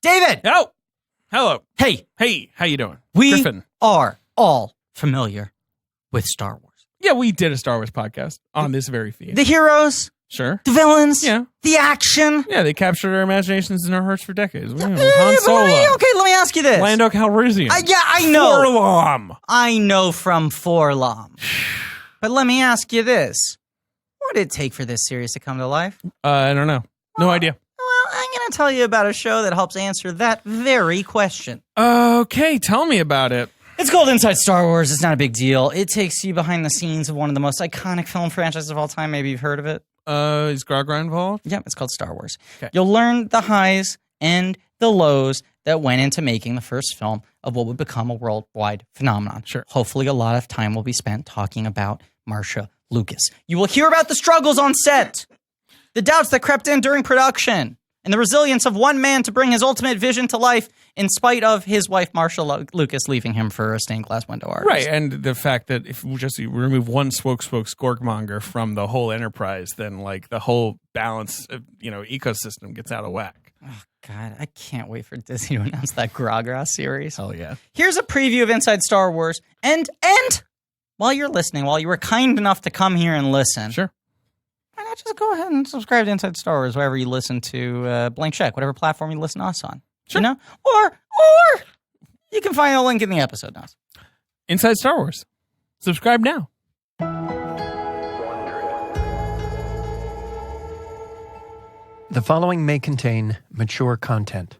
David! Oh, hello. Hey, How you doing? we Griffin. are all familiar with Star Wars. Yeah, we did a Star Wars podcast on this very feed. The heroes, Sure. the villains, Yeah. the action. Yeah, they captured our imaginations and our hearts for decades. Han But Solo. let me ask you this. Lando Calrissian. I know. Forlom. I know from Forlom. But let me ask you this. What did it take for this series to come to life? I don't know. No idea. Well, I'm going to tell you about a show that helps answer that very question. Okay, tell me about it. It's called Inside Star Wars. It's not a big deal. It takes you behind the scenes of one of the most iconic film franchises of all time. Maybe you've heard of it. Is Gragra involved? Yep, it's called Star Wars. Okay. You'll learn the highs and the lows that went into making the first film of what would become a worldwide phenomenon. Sure. Hopefully a lot of time will be spent talking about Marcia Lucas. You will hear about the struggles on set, the doubts that crept in during production, and the resilience of one man to bring his ultimate vision to life in spite of his wife, Marcia Lucas, leaving him for a stained glass window artist. Right, and the fact that if we just remove one skorkmonger from the whole enterprise, then like the whole balance of, ecosystem gets out of whack. Oh, God, I can't wait for Disney to announce that Gragra series. Hell yeah. Here's a preview of Inside Star Wars. And while you're listening, while you were kind enough to come here and listen, Sure. why not just go ahead and subscribe to Inside Star Wars wherever you listen to Blank Check, whatever platform you listen to us on. Sure. You know? Or you can find a link in the episode notes. Inside Star Wars. Subscribe now. The following may contain mature content.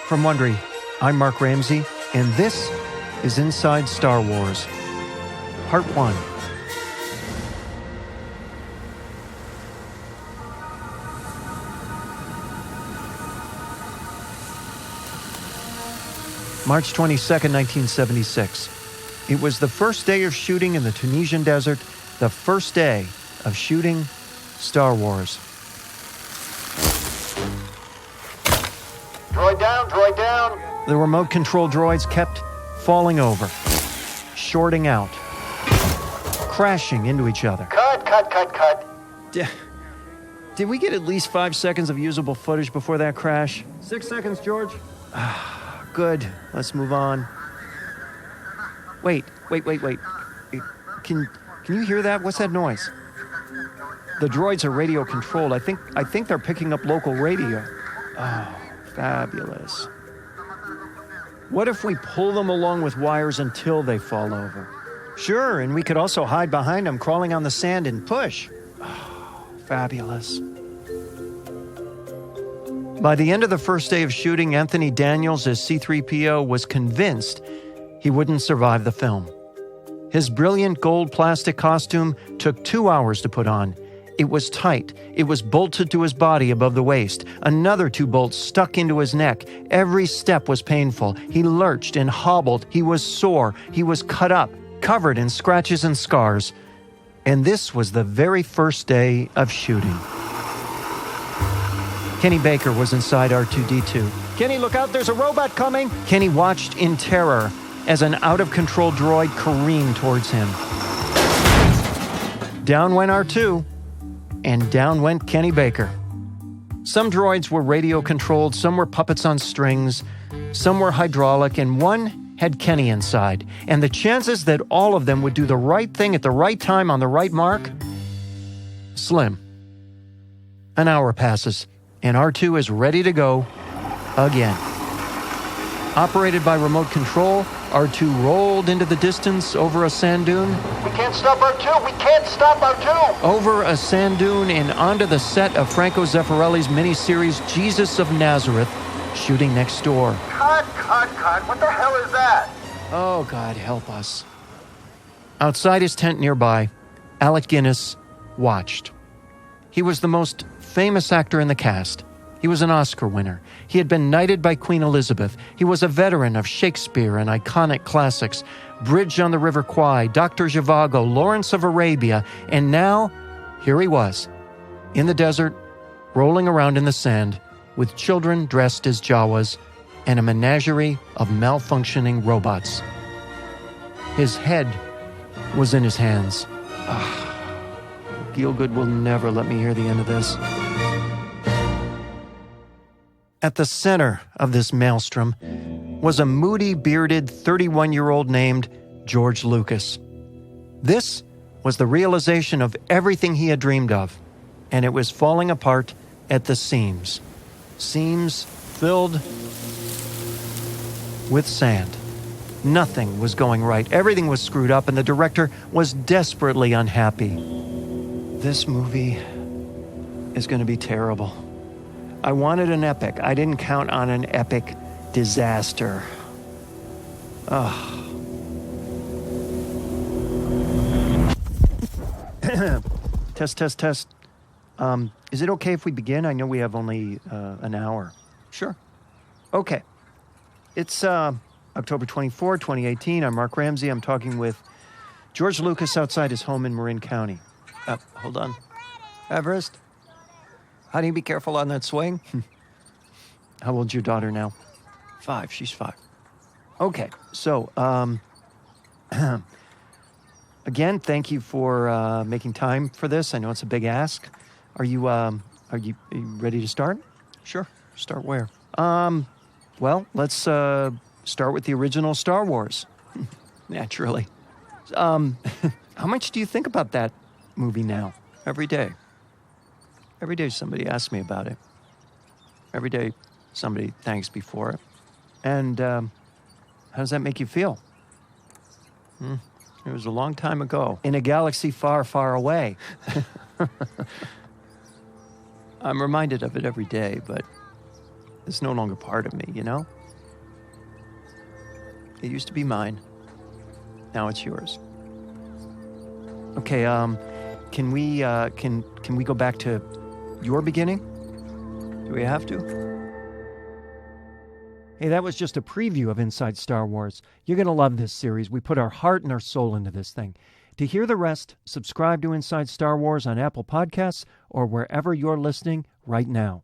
From Wondery, I'm Mark Ramsey, and this is Inside Star Wars, Part 1. March 22nd, 1976. It was the first day of shooting in the Tunisian desert, the first day of shooting Star Wars. Droid down. The remote control droids kept falling over, shorting out, crashing into each other. Cut. Did we get at least 5 seconds of usable footage before that crash? 6 seconds, George. Good. Let's move on. Wait. Can you hear that? What's that noise? The droids are radio controlled. I think they're picking up local radio. Oh, fabulous. What if we pull them along with wires until they fall over? Sure, and we could also hide behind them, crawling on the sand and push. Oh, fabulous. By the end of the first day of shooting, Anthony Daniels as C-3PO was convinced he wouldn't survive the film. His brilliant gold plastic costume took 2 hours to put on. It was tight. It was bolted to his body above the waist. Another 2 bolts stuck into his neck. Every step was painful. He lurched and hobbled. He was sore. He was cut up, covered in scratches and scars. And this was the very first day of shooting. Kenny Baker was inside R2-D2. Kenny, look out, there's a robot coming! Kenny watched in terror as an out-of-control droid careened towards him. Down went R2, and down went Kenny Baker. Some droids were radio-controlled, some were puppets on strings, some were hydraulic, and one had Kenny inside. And the chances that all of them would do the right thing at the right time on the right mark? Slim. An hour passes, and R2 is ready to go again. Operated by remote control, R2 rolled into the distance over a sand dune. We can't stop R2. Over a sand dune and onto the set of Franco Zeffirelli's miniseries Jesus of Nazareth, shooting next door. Cut. What the hell is that? Oh, God, help us. Outside his tent nearby, Alec Guinness watched. He was the most famous actor in the cast. He was an Oscar winner. He had been knighted by Queen Elizabeth. He was a veteran of Shakespeare and iconic classics, Bridge on the River Kwai, Dr. Zhivago, Lawrence of Arabia, and now, here he was, in the desert, rolling around in the sand, with children dressed as Jawas and a menagerie of malfunctioning robots. His head was in his hands. Gielgud will never let me hear the end of this. At the center of this maelstrom was a moody, bearded 31-year-old named George Lucas. This was the realization of everything he had dreamed of, and it was falling apart at the seams. Seams filled with sand. Nothing was going right. Everything was screwed up, and the director was desperately unhappy. This movie is going to be terrible. I wanted an epic. I didn't count on an epic disaster. Test. Is it okay if we begin? I know we have only an hour. Sure. Okay. It's October 24, 2018. I'm Mark Ramsey. I'm talking with George Lucas outside his home in Marin County. Hold on. Everest? Honey, be careful on that swing. How old's your daughter now? 5. She's 5. Okay. So, again, thank you for making time for this. I know it's a big ask. Are you ready to start? Sure. Start where? Well, let's start with the original Star Wars. Naturally. How much do you think about that movie now? Every day. Every day somebody asks me about it. Every day somebody thanks me for it. And how does that make you feel? It was a long time ago, in a galaxy far, far away. I'm reminded of it every day, but it's no longer part of me, you know? It used to be mine. Now it's yours. Okay, can we go back to your beginning? Do we have to? Hey, that was just a preview of Inside Star Wars. You're going to love this series. We put our heart and our soul into this thing. To hear the rest, subscribe to Inside Star Wars on Apple Podcasts or wherever you're listening right now.